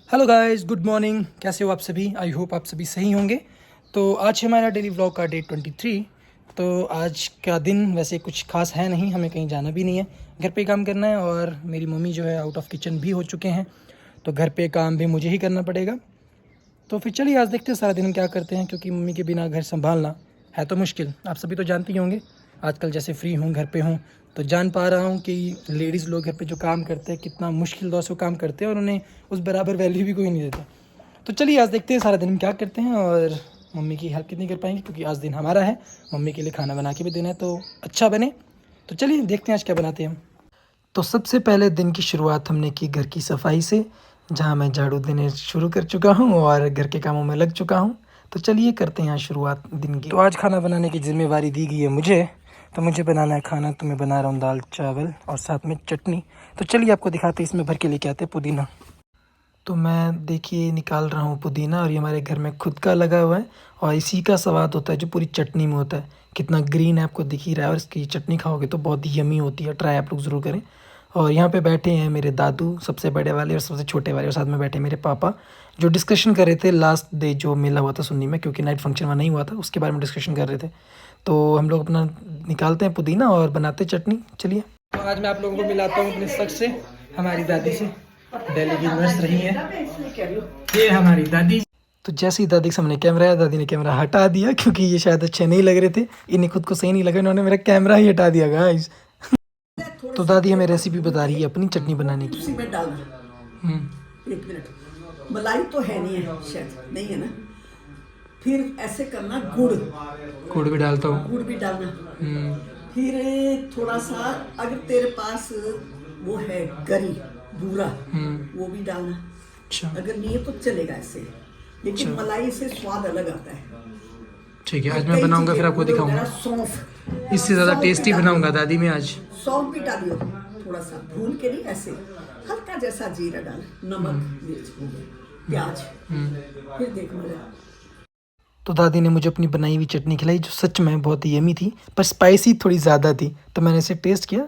Hello guys, good morning. कैसे हो आप सभी? आई होप आप सभी सही होंगे। तो आज है हमारा डेली व्लॉग का डे 23। तो आज का दिन वैसे कुछ खास है नहीं, हमें कहीं जाना भी नहीं है, घर पे काम करना है। और मेरी मम्मी जो है आउट ऑफ किचन भी हो चुके हैं, तो घर पे काम भी मुझे ही करना पड़ेगा। तो फिर चलिए आज देखते हैं सारा दिन हम क्या करते हैं, क्योंकि मम्मी के बिना घर संभालना है तो मुश्किल। आप सभी तो जानते ही होंगे, आजकल जैसे फ्री हूँ, घर पे हूँ, तो जान पा रहा हूँ कि लेडीज़ लोग घर पे जो काम करते हैं कितना मुश्किल दौर से वो काम करते हैं, और उन्हें उस बराबर वैल्यू भी कोई नहीं देता। तो चलिए आज देखते हैं सारा दिन हम क्या करते हैं और मम्मी की हेल्प कितनी कर पाएंगे, क्योंकि आज दिन हमारा है, मम्मी के लिए खाना बना के भी देना है तो अच्छा बने। तो चलिए देखते हैं आज क्या बनाते हैं हम। तो सबसे पहले दिन की शुरुआत हमने की घर की सफाई से, जहाँ मैं झाड़ू देने शुरू कर चुका हूँ और घर के कामों में लग चुका हूँ। तो चलिए करते हैं शुरुआत दिन की। तो आज खाना बनाने की जिम्मेवारी दी गई है मुझे, तो मुझे बनाना है खाना। तो मैं बना रहा हूँ दाल चावल और साथ में चटनी। तो चलिए आपको दिखाते हैं, इसमें भर के लेके आते हैं पुदीना। तो मैं देखिए निकाल रहा हूँ पुदीना, और ये हमारे घर में खुद का लगा हुआ है, और इसी का स्वाद होता है जो पूरी चटनी में होता है। कितना ग्रीन है आपको दिख ही रहा है, और इसकी चटनी खाओगे तो बहुत ही यमी होती है। ट्राई आप लोग ज़रूर करें। और यहाँ पे बैठे हैं मेरे दादू, सबसे बड़े वाले और सबसे छोटे वाले, और साथ में बैठे मेरे पापा, जो डिस्कशन कर रहे थे लास्ट डे जो मेला हुआ था सुन्नी में, क्योंकि नाइट फंक्शन वहाँ नहीं हुआ था, उसके बारे में डिस्कशन कर रहे थे। तो हम लोग अपना निकालते हैं पुदीना और बनाते हैं चटनी। चलिए। तो आज मैं आप लोगों को मिलाता हूँ अपने शख्स से, हमारी दादी से। दिल्ली की नर्स रही है ये हमारी दादी। तो जैसे ही दादी के सामने कैमरा आया, दादी ने कैमरा हटा दिया, क्योंकि ये शायद अच्छे नहीं लग रहे थे। इन्हें खुद को सही नहीं लगा, इन्होंने मेरा कैमरा ही हटा दिया गाइस। तो दादी हमें रेसिपी बता रही है अपनी चटनी बनाने की। उसी में डालना। एक मिनट, मलाई तो है नहीं है, शायद नहीं है ना। फिर ऐसे करना, गुड़ गुड़ भी डालता हूँ। गुड़ भी डालना। फिर थोड़ा सा, अगर तेरे पास वो है गरी बूरा, वो भी डालना। अच्छा अगर नहीं है तो चलेगा ऐसे, लेकिन अच्छा। मलाई से स्वाद अलग आता है। ठीक है, और आज मैं कई बनाऊंगा चीजें, फिर आपको गुड़ दिखाऊंगा। वगैरह, सौंफ, इससे ज़्यादा सौंफ भी टेस्टी डालियो। बनाऊंगा दादी मैं आज। सौंफ भी डालियो, थोड़ा सा भून के, नहीं ऐसे हल्का जैसा जीरा डाल, नमक, मिर्च, प्याज, फिर देख मजा। तो दादी ने मुझे अपनी बनाई हुई चटनी खिलाई, जो सच में बहुत ही यमी थी, पर स्पाइसी थोड़ी ज़्यादा थी। तो मैंने इसे टेस्ट किया।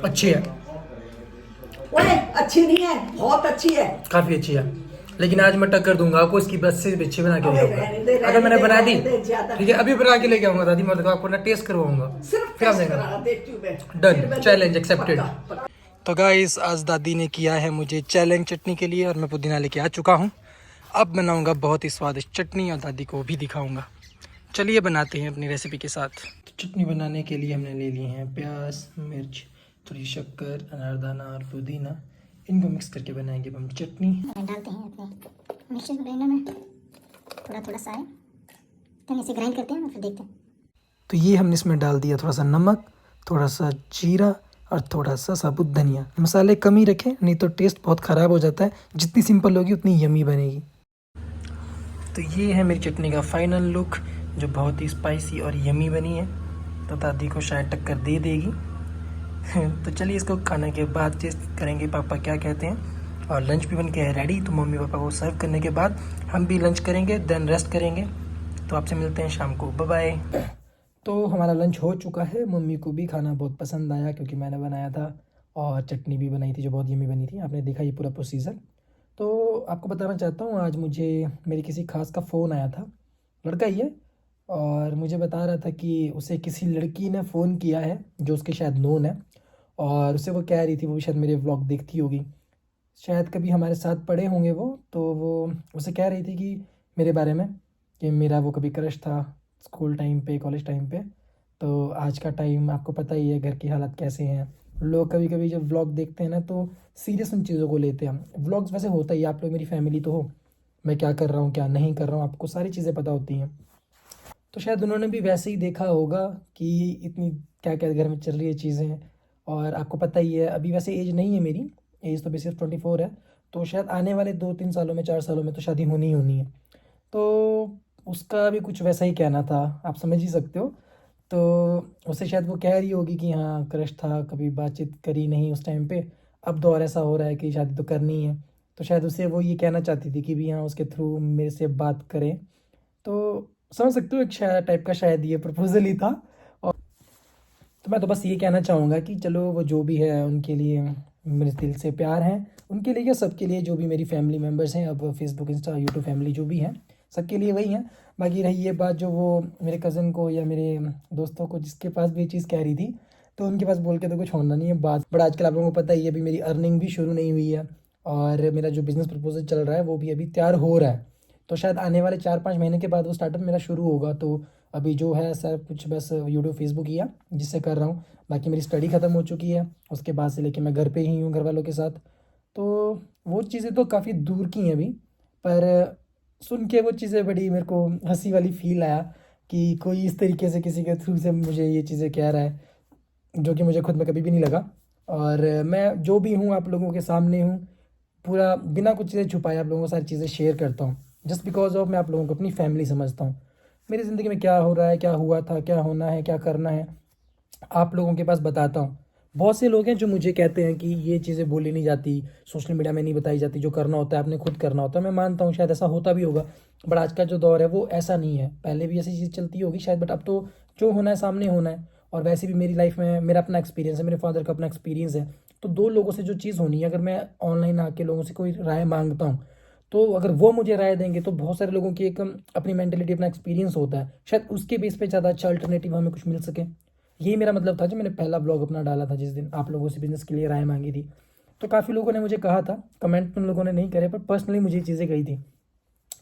अच्छी है। ओए, अच्छी नहीं है, बहुत अच्छी है। काफ़ी अच्छी है, लेकिन आज मैं टक्कर दूंगा आपको, इसकी बस से भी अच्छी बना के अबे लाऊंगा। रहने दे, अगर मैंने बना दी, रहने दे, ज्यादा ठीक है, अभी बना के लेके आऊंगा दादी, मैं तो आपको ना टेस्ट करवाऊंगा, सिर्फ फिर आप टेस्ट देखना। कराना, देखती हूँ मैं। फिर डन, मैं चैलेंज देखती हूँ, एक्सेप्टेड। पक्का पक्का। तो गाइस आज दादी ने किया है मुझे चैलेंज चटनी के लिए, और मैं पुदीना लेके आ चुका हूँ। अब बनाऊंगा बहुत ही स्वादिष्ट चटनी, और दादी को भी दिखाऊंगा। चलिए बनाते हैं अपनी रेसिपी के साथ। तो चटनी बनाने के लिए हमने ले लिए हैं प्याज, मिर्च, थोड़ी शक्कर, अनारदाना और पुदीना। इनको मिक्स करके बनाएंगे अब हम चटनी। डालते हैं अपने मिक्सचर ग्राइंडर में, थोड़ा थोड़ा सा है, तो हम इसे ग्राइंड करते हैं और फिर देखते हैं। तो ये हमने इसमें डाल दिया थोड़ा सा नमक, थोड़ा सा जीरा, और थोड़ा सा साबुत धनिया। मसाले कम ही रखें, नहीं तो टेस्ट बहुत ख़राब हो जाता है। जितनी सिंपल होगी उतनी यमी बनेगी। तो ये है मेरी चटनी का फाइनल लुक, जो बहुत ही स्पाइसी और यमी बनी है। तो दादी को शायद टक्कर दे देगी। तो चलिए इसको खाने के बाद टेस्ट करेंगे पापा क्या कहते हैं। और लंच भी बन के है रेडी, तो मम्मी पापा को सर्व करने के बाद हम भी लंच करेंगे, देन रेस्ट करेंगे। तो आपसे मिलते हैं शाम को, बाय बाय। तो हमारा लंच हो चुका है। मम्मी को भी खाना बहुत पसंद आया, क्योंकि मैंने बनाया था, और चटनी भी बनाई थी जो बहुत यमी बनी थी। आपने देखा ये पूरा प्रोसीजर। तो आपको बताना चाहता हूँ, आज मुझे मेरी किसी खास का फ़ोन आया था, लड़का ही है, और मुझे बता रहा था कि उसे किसी लड़की ने फ़ोन किया है जो उसके शायद नोन है। और उससे वो कह रही थी, वो भी शायद मेरे व्लॉग देखती होगी, शायद कभी हमारे साथ पढ़े होंगे वो, तो वो उसे कह रही थी कि मेरे बारे में, कि मेरा वो कभी क्रश था स्कूल टाइम पे, कॉलेज टाइम पे। तो आज का टाइम आपको पता ही है घर की हालत कैसे हैं। लोग कभी कभी जब व्लॉग देखते हैं ना, तो सीरियस उन चीज़ों को लेते हैं। व्लॉग्स वैसे होता ही, आप लोग मेरी फैमिली तो हो, मैं क्या कर रहा हूँ क्या नहीं कर रहा हूँ आपको सारी चीज़ें पता होती हैं। तो शायद उन्होंने भी वैसे ही देखा होगा कि इतनी क्या क्या घर में चल रही है चीज़ें। और आपको पता ही है, अभी वैसे एज नहीं है मेरी, एज तो भी सिर्फ 24 है। तो शायद आने वाले 2-3 सालों में, 4 सालों में तो शादी होनी ही होनी है। तो उसका भी कुछ वैसा ही कहना था, आप समझ ही सकते हो। तो उसे शायद वो कह रही होगी कि हाँ क्रश था, कभी बातचीत करी नहीं उस टाइम पे, अब तो और ऐसा हो रहा है कि शादी तो करनी है। तो शायद उसे वो ये कहना चाहती थी कि भी हाँ उसके थ्रू मेरे से बात करें। तो समझ सकते हो, एक शायद टाइप का शायद ये प्रपोजल ही था। और तो मैं तो बस ये कहना चाहूँगा कि चलो वो जो भी है उनके लिए मेरे दिल से प्यार हैं उनके लिए, क्या सबके लिए, जो भी मेरी फैमिली मेम्बर्स हैं, अब फेसबुक, इंस्टा, यूट्यूब फैमिली जो भी हैं, सबके लिए वही हैं। बाकी रही ये बात जो वो मेरे कज़न को या मेरे दोस्तों को जिसके पास भी ये चीज़ कह रही थी, तो उनके पास बोल के तो कुछ होना नहीं है बात। बट आजकल आप लोगों को पता ही है, अभी मेरी अर्निंग भी शुरू नहीं हुई है और मेरा जो बिज़नेस प्रपोजल चल रहा है वो भी अभी तैयार हो रहा है। तो शायद आने वाले 4-5 महीने के बाद वो स्टार्टअप मेरा शुरू होगा। तो अभी जो है सब कुछ बस यूट्यूब फेसबुक ही है जिससे कर रहा हूँ। बाकी मेरी स्टडी ख़त्म हो चुकी है, उसके बाद से लेके मैं घर पे ही हूँ घर वालों के साथ। तो वो चीज़ें तो काफ़ी दूर की हैं अभी, पर सुन के वो चीज़ें बड़ी मेरे को हंसी वाली फील आया कि कोई इस तरीके से किसी के थ्रू से मुझे ये चीज़ें कह रहा है, जो कि मुझे खुद में कभी भी नहीं लगा। और मैं जो भी हूँ आप लोगों के सामने हूँ, पूरा बिना कुछ चीज़ें छुपाए आप लोगों को सारी चीज़ें शेयर करता हूँ, जस्ट बिकॉज ऑफ मैं आप लोगों को अपनी फैमिली समझता हूँ। मेरी ज़िंदगी में क्या हो रहा है, क्या हुआ था, क्या होना है, क्या करना है, आप लोगों के पास बताता हूँ। बहुत से लोग हैं जो मुझे कहते हैं कि ये चीज़ें बोली नहीं जाती, सोशल मीडिया में नहीं बताई जाती, जो करना होता है आपने खुद करना होता है। मैं मानता हूँ शायद ऐसा होता भी होगा, बट आज का जो दौर है वो ऐसा नहीं है। पहले भी ऐसी चीज़ चलती होगी शायद, बट अब तो जो होना है सामने होना है। और वैसे भी मेरी लाइफ में मेरा अपना एक्सपीरियंस है, मेरे फादर का अपना एक्सपीरियंस है। तो दो लोगों से जो चीज़ होनी है, अगर मैं ऑनलाइन आके लोगों से कोई राय मांगता हूँ, तो अगर वो मुझे राय देंगे तो बहुत सारे लोगों की एक अपनी मेंटेलिटी, अपना एक्सपीरियंस होता है, शायद उसके बेस पे ज़्यादा अच्छा अल्टरनेटिव हमें कुछ मिल सके। यही मेरा मतलब था जब मैंने पहला ब्लॉग अपना डाला था, जिस दिन आप लोगों से बिज़नेस के लिए राय मांगी थी। तो काफ़ी लोगों ने मुझे कहा था, कमेंट उन लोगों ने नहीं करे, पर पर्सनली मुझे ये चीज़ें कही थी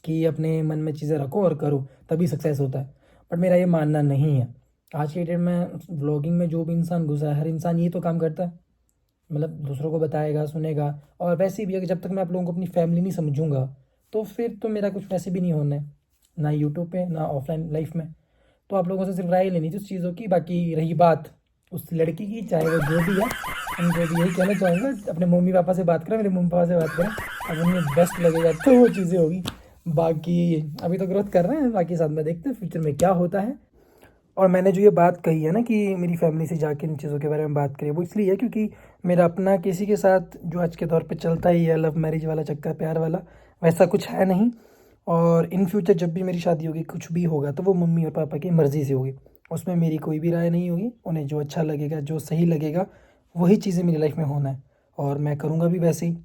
कि अपने मन में चीज़ें रखो और करो, तभी सक्सेस होता है। बट मेरा ये मानना नहीं है। आज के डेट में व्लॉगिंग में जो भी इंसान घुसा है, हर इंसान ये तो काम करता है, मतलब दूसरों को बताएगा, सुनेगा। और वैसे भी अगर जब तक मैं आप लोगों को अपनी फैमिली नहीं समझूंगा, तो फिर तो मेरा कुछ वैसे भी नहीं होना है, ना यूट्यूब पे ना ऑफलाइन लाइफ में। तो आप लोगों से सिर्फ राय लेनी थी उस चीज़ों की। बाकी रही बात उस लड़की की, चाहे वो जो भी है, उनको भी यही कहना चाहूँगा, अपने मम्मी पापा से बात करें, मेरे मम्मी पापा से बात करें, अब उन्हें बेस्ट लगेगा तो वो चीज़ें होगी। बाकी अभी तो ग्रोथ कर रहे हैं, बाकी साथ में देखते हैं फ्यूचर में क्या होता है। और मैंने जो ये बात कही है ना कि मेरी फैमिली से जाके इन चीज़ों के बारे में बात करें, वो इसलिए है क्योंकि मेरा अपना किसी के साथ जो आज के दौर पे चलता ही है, लव मैरिज वाला चक्कर, प्यार वाला, वैसा कुछ है नहीं। और इन फ्यूचर जब भी मेरी शादी होगी, कुछ भी होगा, तो वो मम्मी और पापा की मर्ज़ी से होगी, उसमें मेरी कोई भी राय नहीं होगी। उन्हें जो अच्छा लगेगा, जो सही लगेगा, वही चीज़ें मेरी लाइफ में होना है और मैं करूँगा भी वैसे ही।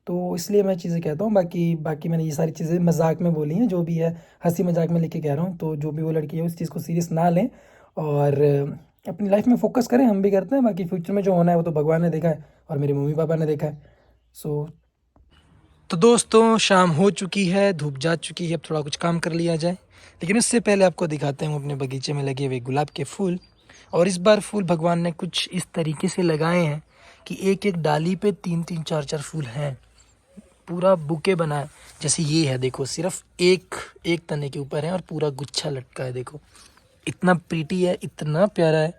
तो इसलिए मैं चीज़ें कहता हूँ। बाकी बाकी मैंने ये सारी चीज़ें मजाक में बोली हैं, जो भी है हंसी मजाक में लेके कह रहा हूँ। तो जो भी वो लड़की है उस चीज़ को सीरियस ना लें और अपनी लाइफ में फोकस करें, हम भी करते हैं। बाकी फ्यूचर में जो होना है वो तो भगवान ने देखा है और मेरे मम्मी पापा ने देखा है। सो तो दोस्तों शाम हो चुकी है, धूप जा चुकी है, अब थोड़ा कुछ काम कर लिया जाए। लेकिन उससे पहले आपको दिखाते हैं अपने बगीचे में लगे हुए गुलाब के फूल। और इस बार फूल भगवान ने कुछ इस तरीके से लगाए हैं कि एक एक डाली पे 3-3 4-4 फूल हैं, पूरा बुके बना है। जैसे ये है, देखो, सिर्फ एक तने के ऊपर है और पूरा गुच्छा लटका है। देखो इतना प्रीटी है, इतना प्यारा है,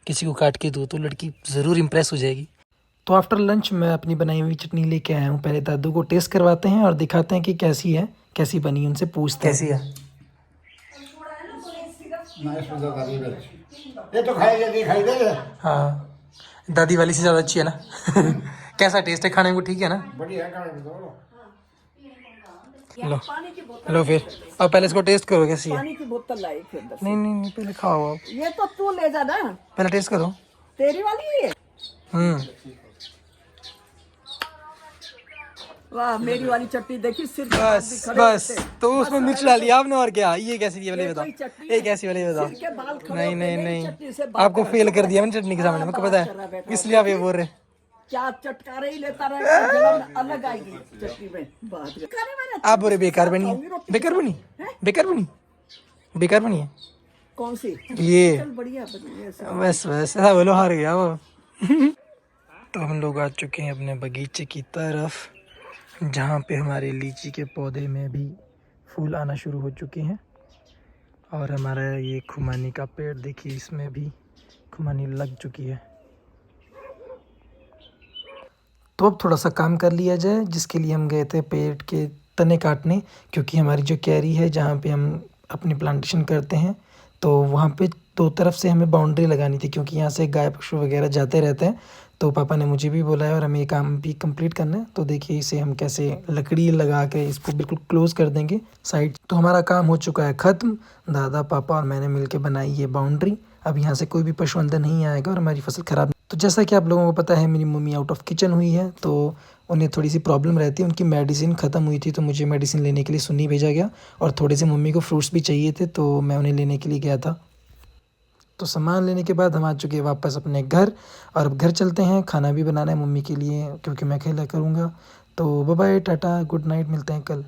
किसी को काट के दो तो लड़की ज़रूर इम्प्रेस हो जाएगी। तो आफ्टर लंच मैं अपनी बनाई हुई चटनी लेके आया हूँ। पहले दादू को टेस्ट करवाते हैं और दिखाते हैं कि कैसी है, कैसी बनी, उनसे पूछते हैं कैसी है। ये तो खाई जाती खाई दे। हाँ, दादी वाली से ज़्यादा अच्छी है ना। कैसा टेस्ट है, खाने को ठीक है ना? बढ़िया है खाने को। लो लो फिर, अब पहले इसको टेस्ट करो कैसी है। पानी की बोतल लाई फिर दस। नहीं नहीं नहीं, पहले खाओ आप, ये तो तू ले जा ना, पहले टेस्ट करो। तेरी वाली है। वाह, मेरी वाली चटनी देखी, सिर्फ बस बस, तो उसमें मिर्च डाली आपने और क्या। ये कैसी वाली बताओ, ये कैसी वाली बताओ। के बाल खड़े नहीं होके नहीं मेरी नहीं, चटनी से बात आपको कर फेल रहा कर है। दिया मैंने चटनी के सामने, मेरे को पता है, इसलिए आप ये बोल रहे हैं। क्या चटकारे ही लेता रहेगा, जलन अलग आएगी चटनी में। बात खाने वाला आप बोले बेकार बनी है, बेकार बनी, बेकार बनी, बेकार बनी है कौन सी? ये। चल बढ़िया बनी है सब। बस बस ऐसा बोलो, हार गया वो। तो हम लोग आ चुके हैं अपने बगीचे की तरफ, जहाँ पे हमारे लीची के पौधे में भी फूल आना शुरू हो चुके हैं। और हमारा ये खुमानी का पेड़ देखिए, इसमें भी खुमानी लग चुकी है। तो अब थोड़ा सा काम कर लिया जाए, जिसके लिए हम गए थे पेड़ के तने काटने, क्योंकि हमारी जो क्यारी है जहाँ पे हम अपनी प्लांटेशन करते हैं, तो वहाँ पे दो तरफ से हमें बाउंड्री लगानी थी, क्योंकि यहाँ से गाय पशु वगैरह जाते रहते हैं। तो पापा ने मुझे भी बोला है और हमें ये काम भी कंप्लीट करना है। तो देखिए इसे हम कैसे लकड़ी लगा के इसको बिल्कुल क्लोज कर देंगे साइड। तो हमारा काम हो चुका है ख़त्म। दादा, पापा और मैंने मिलकर बनाई ये बाउंड्री। अब यहाँ से कोई भी पशु अंदर नहीं आएगा और हमारी फसल ख़राब तो जैसा कि आप लोगों को पता है मेरी मम्मी आउट ऑफ किचन हुई है, तो उन्हें थोड़ी सी प्रॉब्लम रहती है, उनकी मेडिसिन ख़त्म हुई थी, तो मुझे मेडिसिन लेने के लिए सुन्नी भेजा गया और थोड़े से मम्मी को फ्रूट्स भी चाहिए थे, तो मैं उन्हें लेने के लिए गया था। तो सामान लेने के बाद हम आ चुके हैं वापस अपने घर और अब घर चलते हैं, खाना भी बनाना है मम्मी के लिए क्योंकि मैं अकेला करूँगा। तो bye bye, tata, good night, मिलते हैं कल।